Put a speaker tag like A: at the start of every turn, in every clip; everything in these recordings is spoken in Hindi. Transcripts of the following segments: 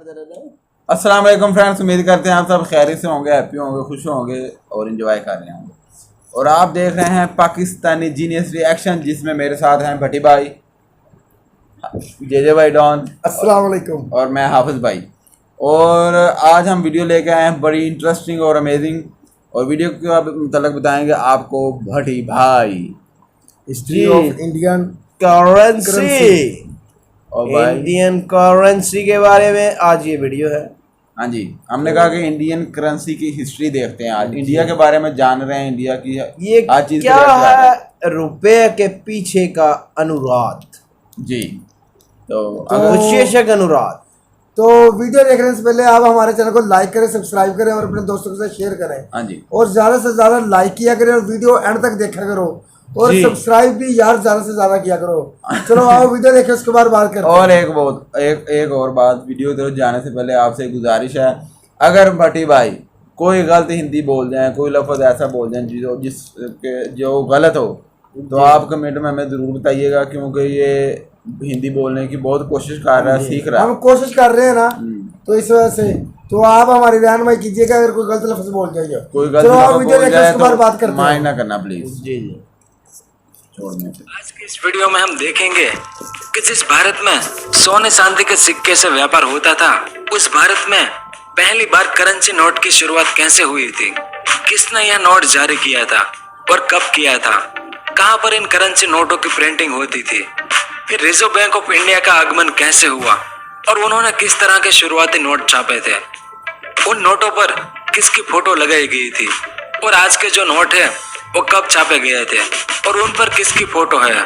A: अस्सलाम वालेकुम फ्रेंड्स, उम्मीद करते हैं आप सब खैरियत से होंगे, हैप्पी होंगे, खुश होंगे और एंजॉय कर रहे होंगे। और आप देख रहे हैं पाकिस्तानी जीनियस रिएक्शन, जिसमें मेरे साथ हैं भट्टी भाई, जे भाई डॉन,
B: अस्सलाम वालेकुम,
A: और मैं हाफिज़ भाई। और आज हम वीडियो लेके आए हैं बड़ी इंटरेस्टिंग और अमेजिंग, और वीडियो के मतलब बताएंगे आपको भट्टी भाई
B: हिस्ट्री ऑफ इंडियन
C: करेंसी
A: और भाई
C: इंडियन करेंसी के बारे में आज ये वीडियो है।
A: हाँ जी, हमने कहा कि इंडियन करेंसी की हिस्ट्री देखते हैं आज, इंडिया के बारे में जान रहे हैं, इंडिया की
C: ये
A: हर चीज
C: क्या है रुपए के पीछे का अनुराग
A: जी। तो
C: विशेषक अनुराग।
B: तो वीडियो देखने से पहले आप हमारे चैनल को लाइक करें, सब्सक्राइब करें और अपने दोस्तों के साथ शेयर करें।
A: हाँ जी,
B: और ज्यादा से ज्यादा लाइक किया करें और वीडियो एंड तक देखा करो, और सब्सक्राइब भी यार ज्यादा से ज्यादा किया करो। चलो आओ वीडियो देखें, उसके बाद बात करते हैं।
A: और एक और बात, वीडियो तरफ जाने से पहले आपसे गुजारिश है, अगर भट्टी भाई कोई गलत हिंदी बोल जाए, कोई लफ्ज़ ऐसा बोल जाए जो गलत हो, तो आप कमेंट में हमें ज़रूर बताइएगा, क्योंकि ये हिंदी बोलने की बहुत कोशिश कर रहा है, सीख रहा है।
B: हम कोशिश कर रहे हैं ना, तो इस वजह से तो आप हमारी रहनुमाई कीजिएगा अगर कोई गलत लफ्ज बोल जाइए।
A: कोई गलत
B: चलो आओ
A: लफ्ज़
B: वीडियो
A: बोल
B: देखें,
A: जाए
B: उसके बाद बात
A: तो
B: करते
A: माइंड
B: हैं।
A: ना करना प्लीज।
C: जी जी।
D: आज की इस वीडियो में हम देखेंगे कि जिस भारत में सोने चांदी के सिक्के से व्यापार होता था, उस भारत में पहली बार करेंसी नोट की शुरुआत कैसे हुई थी, किसने यह नोट जारी किया था और कब किया था, कहां पर इन करेंसी नोटों की प्रिंटिंग होती थी, फिर रिजर्व बैंक ऑफ इंडिया का आगमन कैसे हुआ और उन्होंने किस तरह के शुरुआती नोट छापे थे, उन नोटों पर किसकी फोटो लगाई गई थी, और आज के जो नोट है वो कब छापे गए थे और उन पर किसकी फोटो है,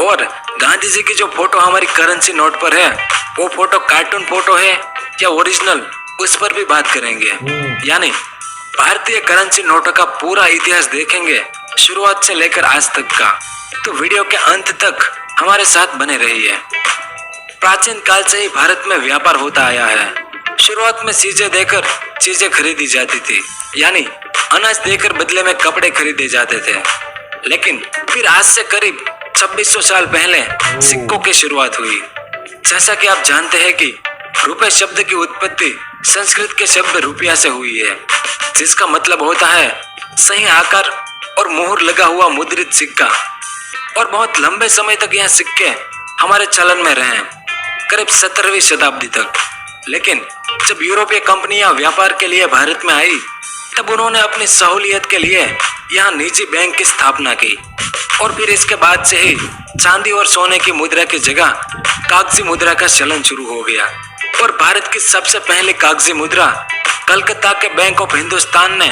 D: और गांधी जी की जो फोटो हमारी करेंसी नोट पर है वो फोटो कार्टून फोटो है या ओरिजिनल, उस पर भी बात करेंगे। यानी भारतीय करेंसी नोटों का पूरा इतिहास देखेंगे, शुरुआत से लेकर आज तक का। तो वीडियो के अंत तक हमारे साथ बने रहिए। प्राचीन काल से ही भारत में व्यापार होता आया है। शुरुआत में चीजें देकर चीजें खरीदी जाती थी, यानी अनाज देकर बदले में कपड़े खरीदे जाते थे। लेकिन फिर आज से करीब 2600 साल पहले सिक्कों की शुरुआत हुई। जैसा कि आप जानते हैं कि रुपए शब्द की उत्पत्ति संस्कृत के शब्द रुपया से हुई है, जिसका मतलब होता है सही आकार और मोहर लगा हुआ मुद्रित सिक्का। और बहुत लंबे समय तक यह सिक्के हमारे चलन में रहे, करीब 17वीं शताब्दी तक। लेकिन जब यूरोपीय कंपनियां व्यापार के लिए भारत में आई, तब उन्होंने अपनी सहूलियत के लिए यहाँ निजी बैंक की स्थापना की, और फिर इसके बाद से ही चांदी और सोने की मुद्रा की जगह कागजी मुद्रा का चलन शुरू हो गया। और भारत की सबसे पहली कागजी मुद्रा कलकत्ता के बैंक ऑफ हिंदुस्तान ने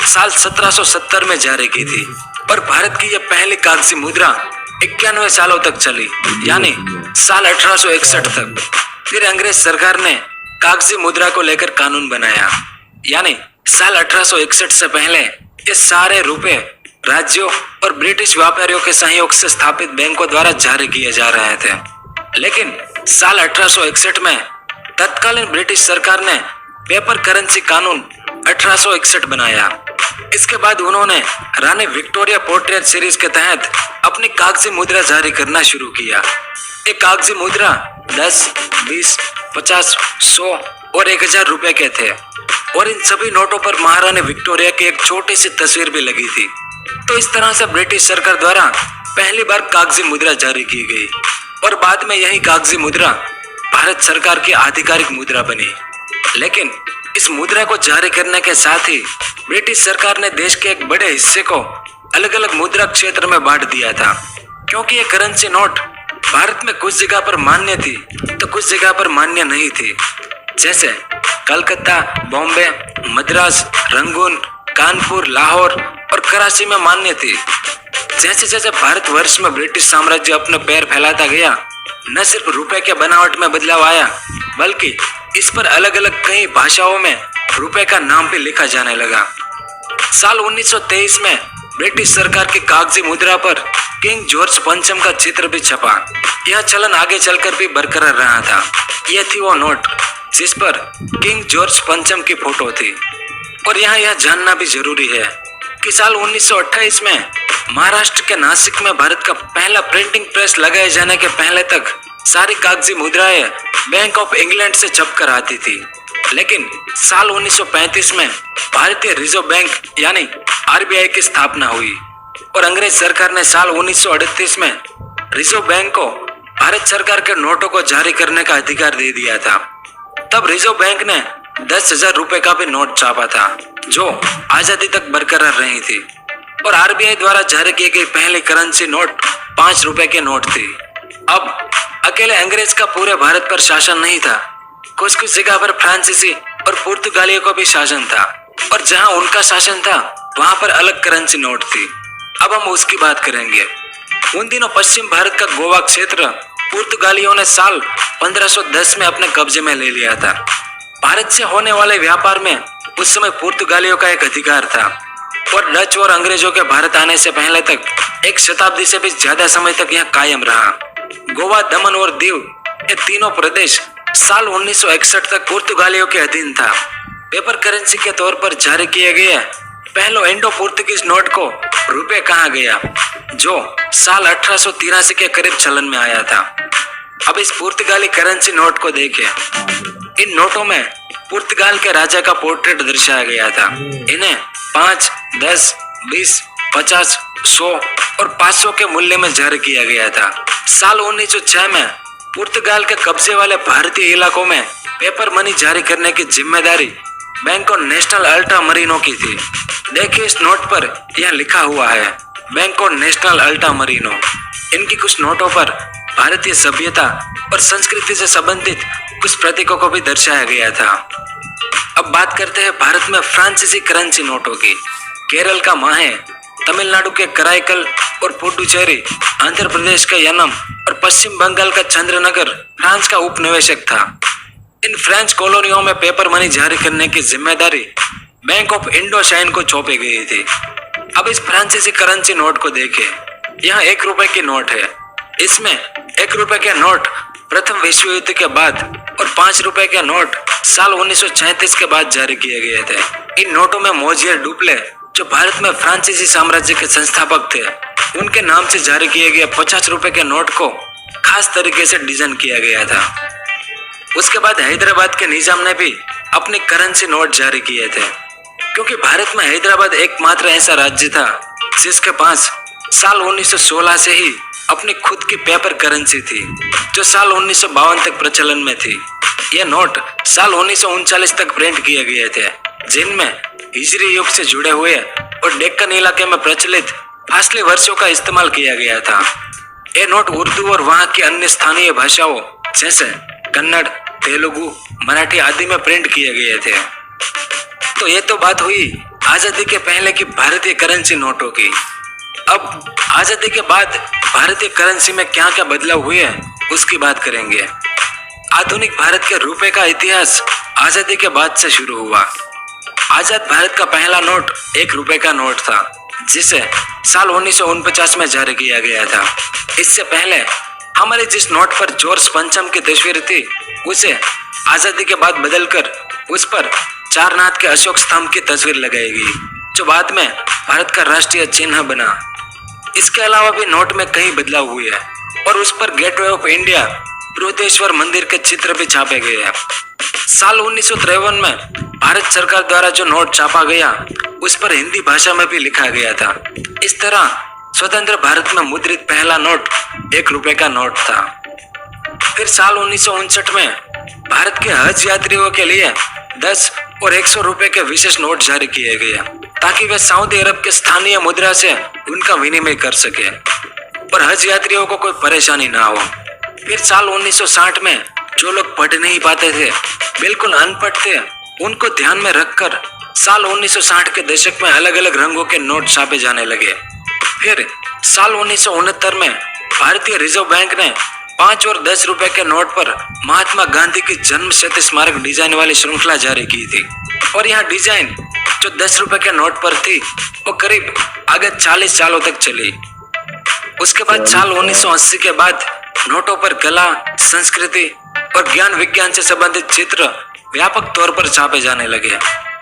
D: साल 1770 में जारी की थी, और भारत की यह पहली कागजी मुद्रा 91 सालों तक चली, यानी साल 1861 तक। फिर अंग्रेज सरकार ने कागजी मुद्रा को लेकर कानून बनाया, यानी साल 1861 से पहले ये सारे रुपए राज्यों और ब्रिटिश व्यापारियों के सहयोग से स्थापित बैंकों द्वारा जारी किए जा रहे थे। लेकिन साल 1861 में तत्कालीन ब्रिटिश सरकार ने पेपर करेंसी कानून 1861 बनाया। इसके बाद उन्होंने रानी विक्टोरिया पोर्ट्रेट सीरीज के तहत अपनी कागजी मुद्रा जारी करना शुरू किया। ये कागजी मुद्रा 10, 20, 50, 100 और 1000 रुपए के थे, और इन सभी नोटों पर महारानी विक्टोरिया की एक छोटी सी तस्वीर भी लगी थी। तो इस तरह से ब्रिटिश सरकार द्वारा पहली बार कागजी मुद्रा जारी की गई, और बाद में यही कागजी मुद्रा भारत सरकार की आधिकारिक मुद्रा बनी। लेकिन इस मुद्रा को जारी करने के साथ ही ब्रिटिश सरकार ने देश के एक बड़े हिस्से को अलग अलग मुद्रा क्षेत्र में बांट दिया था, क्योंकि ये करेंसी नोट भारत में कुछ जगह पर मान्य थी तो कुछ जगह पर मान्य नहीं थी। जैसे कलकत्ता, बॉम्बे, मद्रास, रंगून, कानपुर, लाहौर और कराची में मान्य थी। जैसे जैसे भारतवर्ष में ब्रिटिश साम्राज्य अपने पैर फैलाता गया, न सिर्फ रुपए के बनावट में बदलाव आया, बल्कि इस पर अलग अलग कई भाषाओं में रुपए का नाम भी लिखा जाने लगा। साल 1923 में ब्रिटिश सरकार की कागजी मुद्रा पर किंग जॉर्ज पंचम का चित्र भी छपा। यह चलन आगे चलकर भी बरकरार रहा था। यह थी वो नोट जिस पर किंग जॉर्ज पंचम की फोटो थी। और यहाँ यह जानना भी जरूरी है कि साल 1928 में महाराष्ट्र के नासिक में भारत का पहला प्रिंटिंग प्रेस लगाए जाने के पहले तक सारी कागजी मुद्राएं बैंक ऑफ इंग्लैंड से छप कर आती थी। लेकिन साल 1935 में भारतीय रिजर्व बैंक यानी आरबीआई की स्थापना हुई और अंग्रेज सरकार ने साल 1938 में रिजर्व बैंक को भारत सरकार के नोटों को जारी करने का अधिकार दे दिया था। तब रिजर्व बैंक ने 10,000 रुपए का भी नोट छापा था जो आजादी तक बरकरार रही थी और आरबीआई द्वारा जारी की गई पहली करेंसी नोट 5 रुपए के नोट थी। अब अकेले अंग्रेज का पूरे भारत पर शासन नहीं था, कुछ कुछ जगह पर फ्रांसीसी और पुर्तगालियों का भी शासन था और जहां उनका शासन था वहां पर अलग करेंसी नोट थी। अब हम उसकी बात करेंगे। उन दिनों पश्चिम भारत का गोवा क्षेत्र पुर्तगालियों ने साल 1510 में अपने कब्जे में ले लिया था। भारत से होने वाले व्यापार में उस समय पुर्तगालियों का एक अधिकार था और डच और अंग्रेजों के भारत आने से पहले तक 1 शताब्दी से भी ज्यादा समय तक यह कायम रहा। गोवा, दमन और दीव ये तीनों प्रदेश साल 1961 तक पुर्तगालियों के अधीन था। पेपर करेंसी के तौर पर जारी किए गए पहले इंडो पुर्तगीज नोट को रुपए कहा गया जो साल 1883 के करीब चलन में आया था। अब इस पुर्तगाली करेंसी नोट को देखें। इन नोटों में पुर्तगाल के राजा का पोर्ट्रेट दर्शाया गया था। इन्हें 5, 10, 20, 50, 100 और 500 के मूल्य में जारी किया गया था। साल 1906 में पुर्तगाल के कब्जे वाले भारतीय इलाकों में पेपर मनी जारी करने की जिम्मेदारी बैंको नेशनल अल्टा मरीनो की थी। देखिए इस नोट पर यह लिखा हुआ है बैंको नेशनल अल्टा मरीनो। इनकी कुछ नोटों पर भारतीय सभ्यता और संस्कृति से संबंधित कुछ प्रतीकों को भी दर्शाया गया था। अब बात करते हैं भारत में फ्रांसीसी करेंसी नोटों की। केरल का माहे, तमिलनाडु के कराईकल और पुडुचेरी, आंध्र प्रदेश का यनम और पश्चिम बंगाल का चंद्रनगर फ्रांस का उपनिवेशक था। इन फ्रेंच कॉलोनियों में पेपर मनी जारी करने की जिम्मेदारी बैंक ऑफ इंडोचाइन को सौंपी गई थी। अब इस फ्रांसीसी करेंसी नोट को देखें। यह 1 रुपए की नोट है। इसमें 1 रुपए के नोट प्रथम विश्व युद्ध के बाद और 5 रुपए के नोट साल 1937 के बाद जारी किए गए थे। इन नोटों में मोजियर डुप्ले जो भारत में फ्रांसीसी साम्राज्य के संस्थापक थे उनके नाम से जारी किए गए 50 रुपए के नोट को खास तरीके से डिजाइन किया गया था। उसके बाद हैदराबाद के निजाम ने भी अपनी करेंसी नोट जारी किए थे क्योंकि भारत में हैदराबाद एकमात्र ऐसा राज्य था जिसके पास साल 1916 से ही अपनी खुद की पेपर करेंसी थी जो साल 1952 तक प्रचलन में थी। ये नोट साल 1939 तक प्रिंट किए गए थे जिनमें हिजरी युग से जुड़े हुए और डेक्कन इलाके में प्रचलित फासली वर्षों का इस्तेमाल किया गया था। ये नोट उर्दू और वहां की अन्य स्थानीय भाषाओं जैसे कन्नड़, तेलुगु, मराठी आदि में प्रिंट किए गए थे। तो ये तो बात हुई आजादी के पहले की भारतीय करेंसी नोटों की। अब आजादी के बाद भारतीय करेंसी में क्या क्या बदलाव हुए उसकी बात करेंगे। आधुनिक भारत के रुपए का इतिहास आजादी के बाद से शुरू हुआ। आजाद भारत का पहला नोट 1 रुपए का नोट था जिसे साल 1949 में जारी किया गया था। इससे पहले हमारे जिस नोट पर जॉर्ज पंचम की तस्वीर थी उसे आजादी के बाद बदलकर उस पर चारनाथ के अशोक स्तंभ की तस्वीर लगाई गई जो बाद में भारत का राष्ट्रीय चिन्ह बना। इसके अलावा भी नोट में कई बदलाव हुए हैं और उस पर गेटवे ऑफ इंडिया, बृहदेश्वर मंदिर के चित्र भी छापे गए हैं। साल 1953 में भारत सरकार द्वारा जो नोट छापा गया उस पर हिंदी भाषा में भी लिखा गया था। इस तरह स्वतंत्र भारत में मुद्रित पहला नोट 1 रुपए का नोट था। फिर साल 1959 में भारत के हज यात्रियों के लिए 10 और 100 रुपए के विशेष नोट जारी किए गए ताकि वे सऊदी अरब के स्थानीय मुद्रा से उनका विनिमय कर सके और हज यात्रियों को कोई परेशानी ना हो। फिर साल 1960 में जो लोग पढ़ नहीं पाते थे, बिल्कुल अनपढ़ थे, उनको ध्यान में रखकर साल 1960 के दशक में अलग अलग रंगों के नोट छापे जाने लगे। फिर साल 1969 में भारतीय रिजर्व बैंक ने 5 और 10 रुपए के नोट पर महात्मा गांधी की जन्म शती स्मारक डिजाइन वाली श्रृंखला जारी की थी और यह डिजाइन जो 10 रुपए के नोट पर थी वो करीब आगे 40 सालों तक चली। उसके बाद साल 1980 के बाद नोटों पर कला, संस्कृति और ज्ञान विज्ञान से संबंधित चित्र व्यापक तौर पर छापे जाने लगे।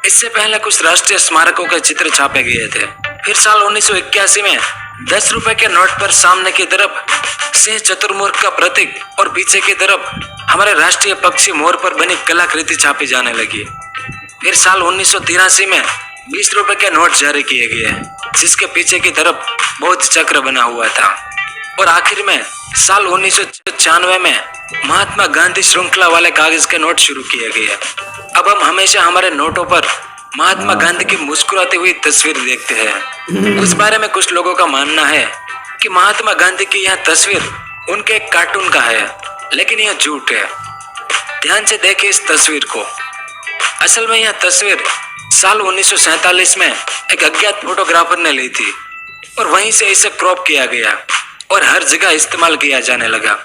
D: इससे पहले कुछ राष्ट्रीय स्मारकों के चित्र छापे गए थे। फिर साल 1981 में 10 रुपए के नोट पर सामने की तरफ सिंह चतुर्मुख का प्रतीक और पीछे की तरफ हमारे राष्ट्रीय पक्षी मोर पर बनी कलाकृति छापी जाने लगी। फिर साल 1983 में 20 रुपए के नोट जारी किए गए, जिसके पीछे की तरफ बौद्ध चक्र बना हुआ था। और आखिर में साल 1996 में महात्मा गांधी श्रृंखला वाले कागज के नोट शुरू किए गए। अब हम हमेशा हमारे नोटों पर महात्मा गांधी की मुस्कुराती हुई तस्वीर देखते हैं। उस बारे में कुछ लोगों का मानना है कि महात्मा गांधी की यह तस्वीर उनके एक कार्टून का है, लेकिन यह झूठ है। ध्यान से देखिए इस तस्वीर को। असल में यह तस्वीर साल 1947 में एक अज्ञात फोटोग्राफर ने ली थी और वहीं से इसे क्रॉप किया गया और हर जगह इस्तेमाल किया जाने लगा।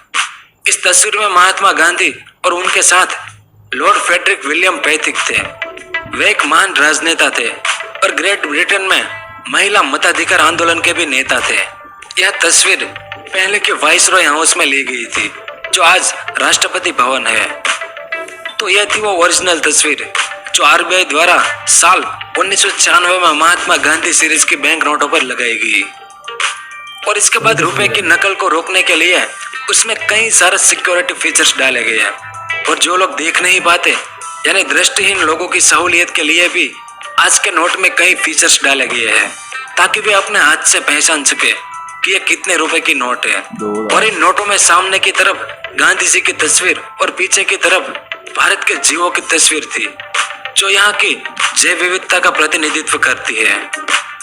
D: इस तस्वीर में महात्मा गांधी और उनके साथ लॉर्ड फ्रेडरिक विलियम पैथिक थे। वे एक महान राजनेता थे और ग्रेट ब्रिटेन में महिला मताधिकार आंदोलन के भी नेता थे। यह तस्वीर पहले के वाइसरॉय हाउस में ली गई थी, जो आज राष्ट्रपति भवन है। तो यह थी वो ओरिजिनल तस्वीर जो आरबीआई द्वारा साल 1996 में महात्मा गांधी सीरीज की बैंक नोटों पर लगाई गई। और इसके बाद रुपए की नकल को रोकने के लिए उसमें कई सारे सिक्योरिटी फीचर्स डाले गए हैं। और जो लोग देख नहीं पाते यानी दृष्टिहीन लोगों की सहूलियत के लिए भी आज के नोट में कई फीचर्स डाले गए हैं, ताकि वे अपने हाथ से पहचान सके कि ये कितने रुपए की नोट है। और इन नोटों में सामने की तरफ गांधी जी की तस्वीर और पीछे की तरफ भारत के जीवों की तस्वीर थी, जो यहाँ की जैव विविधता का प्रतिनिधित्व करती है।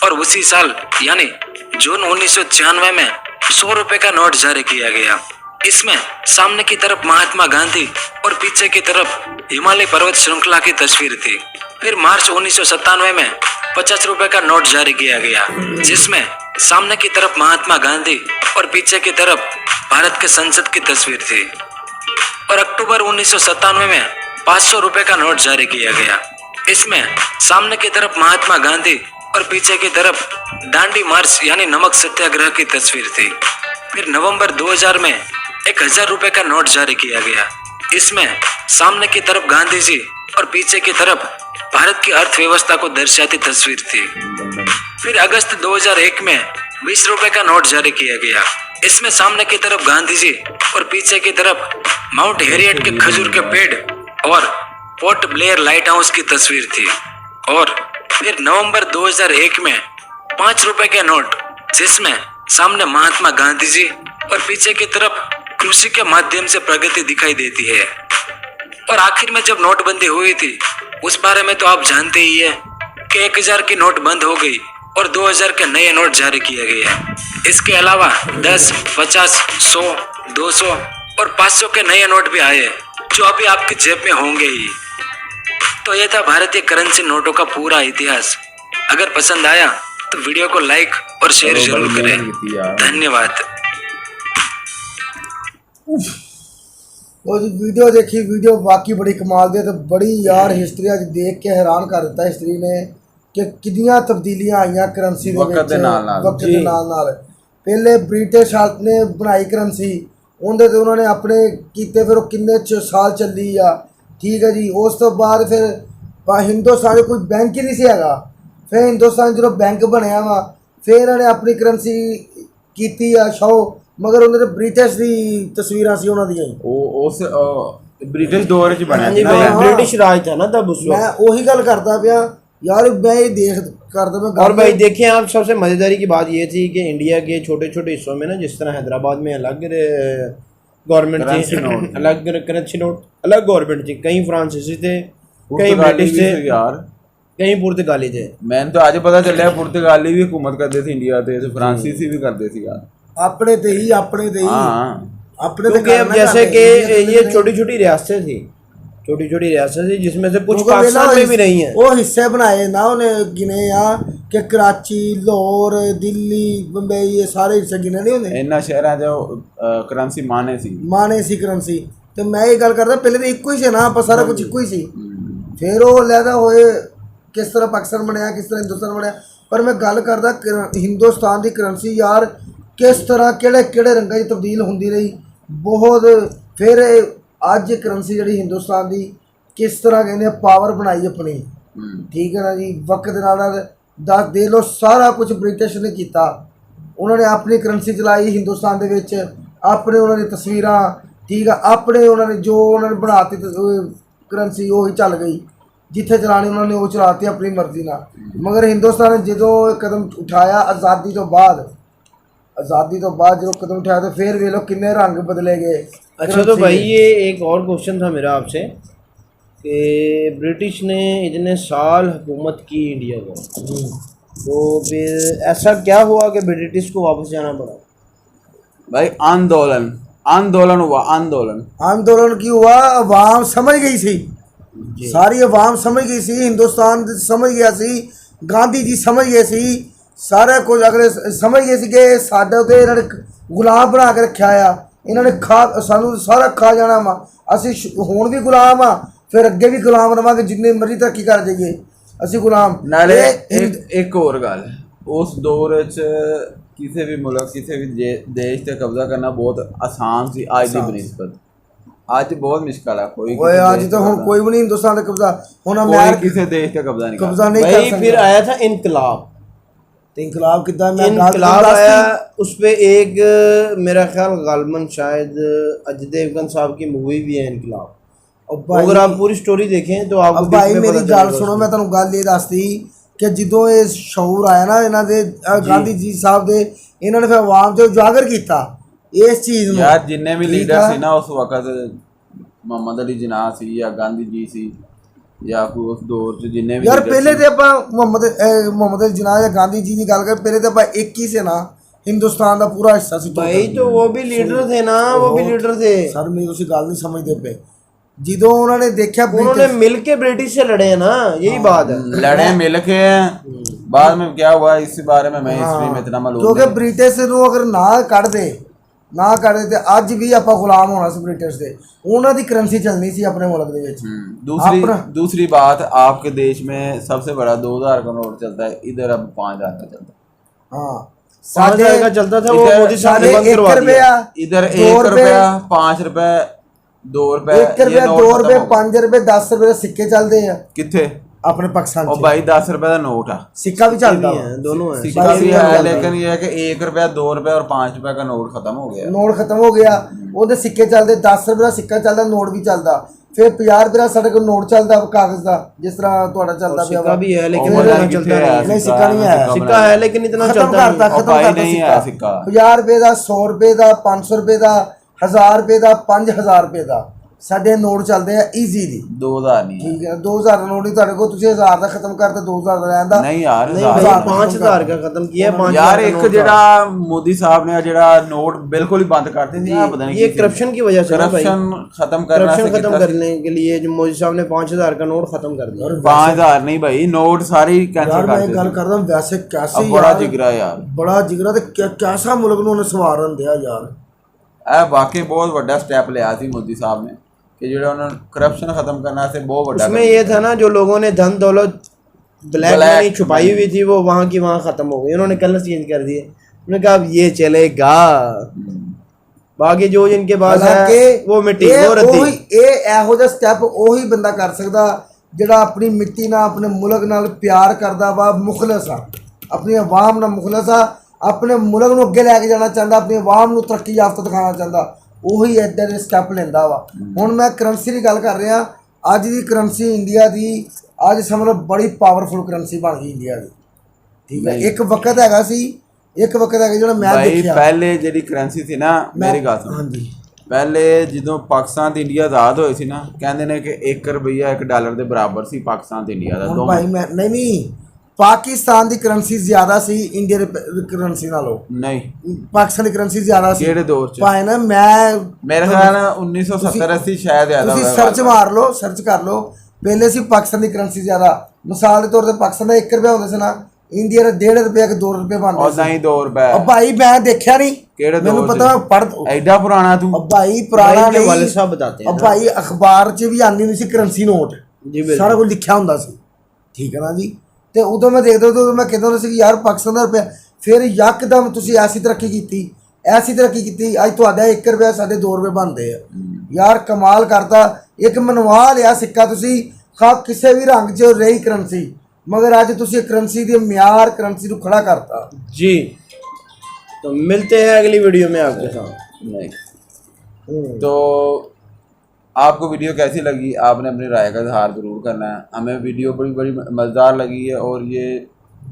D: और उसी साल यानी जून 1996 में 100 रुपए का नोट जारी किया गया। इसमें सामने की तरफ महात्मा गांधी और पीछे की तरफ हिमालय पर्वत श्रृंखला की तस्वीर थी। फिर मार्च 1997 में 50 रुपए का नोट जारी किया गया, जिसमें सामने की तरफ महात्मा गांधी और पीछे की तरफ भारत के संसद की तस्वीर थी। और अक्टूबर 1997 में 500 रुपए का नोट जारी किया गया। इसमें सामने की तरफ महात्मा गांधी और पीछे की तरफ दांडी मार्च यानी नमक सत्याग्रह की तस्वीर थी। फिर नवंबर 2000 में 1000 रुपए का नोट जारी किया गया। इसमें सामने की तरफ गांधी जी और पीछे की तरफ भारत की अर्थव्यवस्था को दर्शाती तस्वीर थी। फिर अगस्त 2001 में 20 रुपए का नोट जारी किया गया। इसमें सामने की तरफ गांधी जी और पीछे की तरफ माउंट हैरियट के खजूर के पेड़ और पोर्ट ब्लेयर लाइट हाउस की तस्वीर थी। और फिर नवंबर 2001 में 5 रुपए के नोट, जिसमें सामने महात्मा गांधी जी और पीछे की तरफ कृषि के माध्यम से प्रगति दिखाई देती है। और आखिर में जब नोटबंदी हुई थी उस बारे में तो आप जानते ही है कि 1000 की नोट बंद हो गई और 2000 के नए नोट जारी किए गए। इसके अलावा 10, 50, 100, 200 और 500 के नए नोट भी आए, जो अभी आपकी जेब में होंगे ही। तो यह था भारतीय करेंसी नोटों का पूरा इतिहास। अगर पसंद आया तो वीडियो को लाइक और शेयर जरूर करें। धन्यवाद।
B: वो जी वीडियो देखी, वीडियो वाकई बड़ी कमाल दी। तो बड़ी यार हिस्ट्री अज देख के हैरान कर दिता हिस्ट्री ने कि कितनियां तब्दीलियां आईयां करेंसी दे विच वक्त दे नाल। पहले ब्रिटिश ने बनाई करेंसी, उन्हें तो उन्होंने अपने कीते, फिर किन्ने साल चली आ, ठीक है जी। उस तो बाद फिर हिंदुस्तान कोई बैंक ही नहीं सी हैगा। फिर हिंदुस्तान जो बैंक बनया वा, फिर इन्होंने अपनी करेंसी की शो, मगर उन्होंने ब्रिटिश की तस्वीर सी उन्होंने
A: उस ब्रिटिश दौर च बनया
C: जी भाई, ब्रिटिश राज था ना तब उस वक्त।
B: मैं वही गल करता पाया यार, मैं ये देख करता मैं।
C: और भाई देखिए आप, सबसे मजेदारी की बात ये थी कि इंडिया के छोटे छोटे हिस्सों में ना, जिस तरह हैदराबाद में अलग गवर्नमेंट थी, अलग करेंसी नोट, अलग गवर्नमेंट थी। कई फ्रांसीसी थे, कई ब्रिटिश थे यार, कई पुर्तगाली थे।
A: मैंने तो आज पता चलिया पुर्तगाली भी हुकूमत करते थे इंडिया ते, फ्रांसीसी भी करते थे यार,
B: अपने ते ही अपने
C: क्योंकि अब जैसे कि ये छोटी छोटी रियासतें थी, छोटी छोटी रियासतें थी, जिसमें से कुछ पाकिस्तान में भी नहीं है।
B: वो हिस्से बनाए ना उन्हें, गिने या कि कराची, लाहौर, दिल्ली, बम्बई, ये सारे हिस्से गिने नहीं होंगे।
A: इन्ना शहर जो करेंसी माने सी
B: करेंसी। तो मैं ये गल करदा, पहले तो इक्को ही से ना, आप सारा कुछ इक्को ही सी। फिर वो लैदा होए किस तरह पाकिस्तान बनया, किस तरह हिंदुस्तान बनया। पर मैं गल करदा हिंदुस्तान की करेंसी यार किस तरह केड़े रंगां च तब्दील होंदी रही बहुत। फिर अज करेंसी जी हिंदुस्तान की किस तरह कहने पावर बनाई अपनी, ठीक है ना जी। वक्त दे नाल दे लो सारा कुछ ब्रिटिश ने किया, ਉਹਨਾਂ ਨੇ ਆਪਣੀ ਕਰੰਸੀ ਚਲਾਈ ਹਿੰਦੁਸਤਾਨ ਦੇ ਵਿੱਚ, ਆਪਣੇ ਉਹਨਾਂ ਦੀ ਤਸਵੀਰਾਂ, ਠੀਕ ਆ, ਆਪਣੇ ਉਹਨਾਂ ਨੇ ਜੋ ਉਹਨਾਂ ਨੇ ਬਣਾਤੀ ਕਰੰਸੀ ਉਹੀ ਚੱਲ ਗਈ, ਜਿੱਥੇ ਚਲਾਣੀ ਉਹਨਾਂ ਨੇ ਉਹ ਚਲਾਤੀ ਆਪਣੀ ਮਰਜ਼ੀ ਨਾਲ। ਮਗਰ ਹਿੰਦੁਸਤਾਨ ਨੇ ਜਦੋਂ ਇਹ ਕਦਮ ਉਠਾਇਆ ਆਜ਼ਾਦੀ ਤੋਂ ਬਾਅਦ ਜਦੋਂ कदम उठाया तो फिर वे लोग कितने रंग बदले गए।
C: अच्छा, तो भाई ये एक और क्वेश्चन था मेरा आपसे कि ब्रिटिश ने इतने साल हुकूमत की इंडिया को, तो फिर ऐसा क्या हुआ कि ब्रिटिश को वापस जाना पड़ा?
A: भाई आंदोलन हुआ।
B: आंदोलन की हुआ, अवाम समझ गई सी, सारी अवाम समझ गई सी, हिंदुस्तान समझ गया सी, गांधी जी समझ गए सी, सारा कुछ अगले समझ गए सी कि साडे ते इन्हां ने गुलाम बना के रखा आ, इन्हां ने खा सानू सारा खा जाना वा, असी हुण भी गुलाम आ, फिर अगे भी गुलाम रवांगे, जिन्नी मर्जी तरक्की कर जाइए असी गुलाम।
A: नाले एक और गल, उस दौर च किसी भी मुल्क किसी भी देश ते कब्जा करना बहुत आसान सी आज दी बनिस्बत। आज बहुत मुश्किल है, कोई
B: आज तो हुण कोई भी नहीं हिंदुस्तान ते कब्जा, हुण
A: कोई किसी देश ते कब्जा नहीं
B: कर
C: भाई। फिर आया था इनकलाब।
B: तो इनकलाब कितना
C: इनकलाब आया, उस पर एक मेरा ख्याल गालमन शायद अजय देवगन साहब की मूवी भी है इनकलाब। अगर आप पूरी स्टोरी देखें तो आपको
B: भाई मेरी गल सुनो, मैं तुहानू गल ये दसदी कि जो ये शऊर आया ना इन्हां दे गांधी जी साहब दे, इन्होंने फिर आवाम च उजागर किया इस चीज़ में।
A: यार जिन्ने भी लीडर सी ना उस वक्त, मोहम्मद अली जिन्ना सी या गांधी जी सी या कोई उस दौर च जिन्ने भी
B: यार पहले तो आप मोहम्मद अली जिन्ना या गांधी जी की गल कर, पहले तो आप एक ही से ना हिंदुस्तान का पूरा हिस्सा सी
C: भाई, तो वो भी लीडर थे ना, वो भी लीडर थे
B: सर। मेरी उसी गल नहीं समझते पे, जो उन्होंने देखा
C: उन्होंने मिल के ब्रिटिश से लड़े हैं ना, यही बात है,
A: लड़े मिल के हैं। बाद में क्या हुआ इस बारे में मैं हिस्ट्री में इतना मालूम
B: क्योंकि ब्रिटिश नूं अगर ना कढ़ दे तो अज भी आप गुलाम होना सी ब्रिटिश दे, उन्हां दी करंसी चलनी सी अपने मुल्क दे विच।
A: दूसरी बात, आपके देश में सबसे बड़ा 2000 का नोट चलता है, इधर अब 5000 का चलता है।
B: हाँ,
C: 5000 का चलता था, वो मोदी साहब ने बंद करवा दिया।
A: इधर 1 रुपया, 5 रुपए, 2 रुपए,
B: 1 रुपया, 2 रुपए, 5 रुपए, 10 रुपए सिक्के चलते हैं
A: किथे
B: अपने पाकिस्तान
A: और भाई 10 रुपए का नोट है,
B: सिक्का भी चलता है,
C: दोनों है,
A: सिक्का भी है, लेकिन ये है कि 1 रुपया, 2 रुपए और 5 रुपए का नोट खत्म हो गया।
B: नोट खत्म हो गया, ਉਹਦੇ ਸਿੱਕੇ ਚੱਲਦੇ, 10 ਰੁਪਏ ਦਾ ਸਿੱਕਾ ਚੱਲਦਾ, ਨੋਟ ਵੀ ਚੱਲਦਾ, ਫਿਰ 50 ਰੁਪਏ ਦਾ ਸਾਡੇ ਕੋਲ ਨੋਟ ਚੱਲਦਾ ਕਾਗਜ਼ ਦਾ, ਜਿਸ ਤਰ੍ਹਾਂ ਤੁਹਾਡਾ ਚੱਲਦਾ ਪਿਆ
C: सिक्का भी है लेकिन
A: और
C: इतना
A: किथे
C: चलता
A: है
C: नहीं।
B: नहीं, सिक्का नहीं है।
C: सिक्का है लेकिन इतना
B: ਖਤਮ
C: चलता
B: ਕਰਤਾ
C: नहीं।
B: ਖਤਮ
A: भाई
B: ਕਰਤਾ
A: नहीं है सिक्का।
B: 50 ਰੁਪਏ ਦਾ, 100 ਰੁਪਏ ਦਾ, 500 ਰੁਪਏ ਦਾ, 1000 ਰੁਪਏ ਦਾ, 5000 ਰੁਪਏ ਦਾ ਸਾਡੇ ਨੋਟ ਚੱਲਦੇ ਆ ਈਜ਼ੀਲੀ।
A: 2000 नहीं है।
B: ਠੀਕ ਹੈ, 2000 ਦਾ ਨੋਟ ਨਹੀਂ ਤੁਹਾਡੇ ਕੋਲ, ਤੁਸੀਂ 1000 ਦਾ ਖਤਮ ਕਰਤਾ, 2000 ਦਾ ਰਹਿੰਦਾ
A: नहीं यार,
C: नहीं भाई, 5000 का खत्म किया, 5000
A: यार
C: का
A: एक
C: नोट
A: जेड़ा मोदी साहब ने जेड़ा नोट बिल्कुल ही बंद करते थे, पता नहीं
C: ये करप्शन की वजह से ना भाई,
A: करप्शन खत्म करना
C: करप्शन
A: से
C: खत्म करने के लिए जो मोदी साहब ने 5000 का नोट खत्म कर दिया।
A: 5000 नहीं भाई, नोट सारी कैंसिल
B: यार मैं
A: कर
B: गल
A: दी।
B: करदा वैसे कैसे
A: अब बड़ा
B: यार,
A: जिगरा यार,
B: बड़ा जिगरा ते कैसा मुल्क ਨੂੰ ਉਹਨੇ ਸਵਾਰਨ ਦਿਆ ਯਾਰ।
A: ਇਹ ਵਾਕਈ बहुत ਵੱਡਾ स्टेप लिया थी मोदी साहब ने कि जेड़ा उन्होंने करप्शन खत्म करना से बहुत बड़ा।
C: उसमें ये था ना, जो लोगों ने धन दौलत ब्लैक मनी छुपाई हुई थी वो वहाँ की वहाँ खत्म हो गई, उन्होंने कलर चेंज कर दिए, उन्होंने कहा अब ये चलेगा, बाकी जो जिनके पास है वो मिट्टी वो रद्दी।
B: ਇਹ ਇਹੋ ਜਿਹਾ ਸਟੈਪ ਉਹੀ ਬੰਦਾ ਕਰ ਸਕਦਾ ਜਿਹੜਾ ਆਪਣੀ ਮਿੱਟੀ ਨਾਲ, ਆਪਣੇ ਮੁਲਕ ਨਾਲ ਪਿਆਰ ਕਰਦਾ ਵਾ, ਮੁਖਲਸ ਆ, ਆਪਣੀ ਆਵਾਮ ਨਾਲ ਮੁਖਲਸ ਆ, ਆਪਣੇ ਮੁਲਕ ਨੂੰ ਅੱਗੇ ਲੈ ਕੇ ਜਾਣਾ ਚਾਹੁੰਦਾ, ਆਪਣੀ ਆਵਾਮ ਨੂੰ ਤਰੱਕੀ ਯਾਫਤਾ ਦਿਖਾਉਣਾ ਚਾਹੁੰਦਾ, ਉਹੀ ਇੱਦਾਂ ਦੇ ਸਟੈਪ ਲੈਂਦਾ ਵਾ। ਹੁਣ ਮੈਂ ਕਰੰਸੀ ਦੀ ਗੱਲ ਕਰ ਰਿਹਾ, ਅੱਜ ਦੀ ਕਰੰਸੀ ਇੰਡੀਆ ਦੀ ਅੱਜ ਸਮਝ ਲਓ ਬੜੀ ਪਾਵਰਫੁਲ ਕਰੰਸੀ ਬਣ ਗਈ ਇੰਡੀਆ ਦੀ। ਠੀਕ ਹੈ, ਇੱਕ ਵਕਤ ਹੈਗਾ ਸੀ, ਇੱਕ ਵਕਤ ਹੈਗਾ ਜਿਹੜਾ ਮੈਂ
A: भाई
B: ਦੇਖਿਆ
A: पहले जेडी करेंसी थी ना, मेरी गल सुन,
B: ਹਾਂਜੀ
A: पहले ਜਦੋਂ ਪਾਕਿਸਤਾਨ ਤੇ ਇੰਡੀਆ ਆਜ਼ਾਦ ਹੋਏ ਸੀ ਨਾ, ਕਹਿੰਦੇ ਨੇ ਕਿ 1 ਰੁਪਈਆ 1 ਡਾਲਰ ਦੇ ਬਰਾਬਰ ਸੀ ਪਾਕਿਸਤਾਨ ਤੇ ਇੰਡੀਆ ਦਾ
B: ਹੁਣ
A: ਦੋਵੇਂ।
B: ਭਾਈ ਮੈਂ ਨਹੀਂ ਪਾਕਿਸਤਾਨ ਦੀ ਕਰੰਸੀ ਜ਼ਿਆਦਾ ਸੀ ਇੰਡੀਆ ਦੀ ਕਰੰਸੀ ਨਾਲੋਂ।
A: ਨਹੀਂ,
B: ਪਾਕਿਸਤਾਨ ਦੀ ਕਰੰਸੀ ਜ਼ਿਆਦਾ ਸੀ
A: ਕਿਹੜੇ ਦੌਰ ਚ?
B: ਭਾਈ ਨਾ ਮੈਂ
A: ਮੇਰੇ ਖਿਆਲ ਨਾਲ 1970 80 ਸ਼ਾਇਦ ਜ਼ਿਆਦਾ
B: ਤੁਸੀਂ
A: ਹੋਇਆ।
B: ਸਰਚ ਮਾਰ ਲਓ, ਸਰਚ ਕਰ ਲਓ, ਪਹਿਲੇ ਸੀ ਪਾਕਿਸਤਾਨ ਦੀ ਕਰੰਸੀ ਜ਼ਿਆਦਾ। ਮਿਸਾਲ ਦੇ ਤੌਰ ਤੇ ਪਾਕਿਸਤਾਨ ਦਾ 1 ਰੁਪਇਆ ਹੁੰਦਾ ਸੀ ਨਾ, ਇੰਡੀਆ ਦਾ 1.5 ਰੁਪਇਆ ਕਿ 2 ਰੁਪਏ ਬਣਦੇ
A: ਉਦਾਂ ਹੀ 2 ਰੁਪਏ।
B: ਉਹ ਭਾਈ ਮੈਂ ਦੇਖਿਆ ਨਹੀਂ,
A: ਕਿਹੜੇ ਦੌਰ
B: ਮੈਨੂੰ
A: ਚ?
B: ਪਤਾ ਪੜ
A: ਐਡਾ ਪੁਰਾਣਾ ਤੂੰ?
B: ਉਹ ਭਾਈ ਪੁਰਾਣਾ
C: भाई के
B: ਨਹੀਂ,
C: वालिद साहब बताते हैं
B: ਉਹ भाई ਅਖਬਾਰ 'ਚ ਵੀ ਆਉਂਦੀ ਨਹੀਂ ਸੀ ਕਰੰਸੀ ਨੋਟ,
C: जी बिल्कुल।
B: ਸਾਰਾ ਕੁਝ ਲਿਖਿਆ ਹੁੰਦਾ ਸੀ। ਠੀਕ ਹੈ ਨਾ ਜੀ। ਤੇ ਉਦੋਂ ਮੈਂ ਦੇਖਦਾ ਉਦੋਂ ਮੈਂ ਕਹਿੰਦਾ ਹੁੰਦਾ ਸੀ ਕਿ ਯਾਰ ਪਾਕਿਸਤਾਨ ਦਾ ਰੁਪਇਆ, ਫਿਰ ਯਕਦਮ ਤੁਸੀਂ ਐਸੀ ਤਰੱਕੀ ਕੀਤੀ, ਐਸੀ ਤਰੱਕੀ ਕੀਤੀ, ਅੱਜ ਤੁਹਾਡਾ 1 ਰੁਪਇਆ ਸਾਡੇ 2 ਰੁਪਏ ਬਣਦੇ ਆ। ਯਾਰ ਕਮਾਲ ਕਰਤਾ, ਇੱਕ ਮਨਵਾ ਲਿਆ ਸਿੱਕਾ ਤੁਸੀਂ, ਖਾ ਕਿਸੇ ਵੀ ਰੰਗ 'ਚ ਰਹੀ ਕਰੰਸੀ, ਮਗਰ ਅੱਜ ਤੁਸੀਂ ਕਰੰਸੀ ਦੇ ਮਿਆਰ, ਕਰੰਸੀ ਨੂੰ ਖੜਾ ਕਰਤਾ।
C: जी तो मिलते हैं अगली वीडियो में आपके साथ।
A: नहीं तो आपको वीडियो कैसी लगी, आपने अपनी राय का इजहार ज़रूर करना है। हमें वीडियो बड़ी बड़ी मज़ेदार लगी है और ये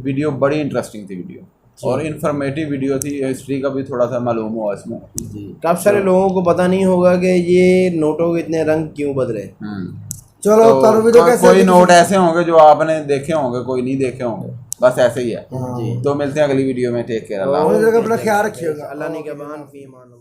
A: वीडियो बड़ी इंटरेस्टिंग थी वीडियो, और इन्फॉर्मेटिव वीडियो थी। हिस्ट्री का भी थोड़ा सा मालूम हुआ इसमें।
C: काफ़ी सारे लोगों को पता नहीं होगा कि ये नोटों के इतने रंग क्यों बदले।
B: चलो
A: तो
B: कर वीडियो कैसे
A: कोई नोट ऐसे होंगे जो आपने देखे होंगे, कोई नहीं देखे होंगे, बस ऐसे ही है। तो मिलते हैं अगली वीडियो में। टेक केयर, अल्लाह।
B: अपना ख्याल रखिएगा।
C: अल्लाह ने के बान फी मान।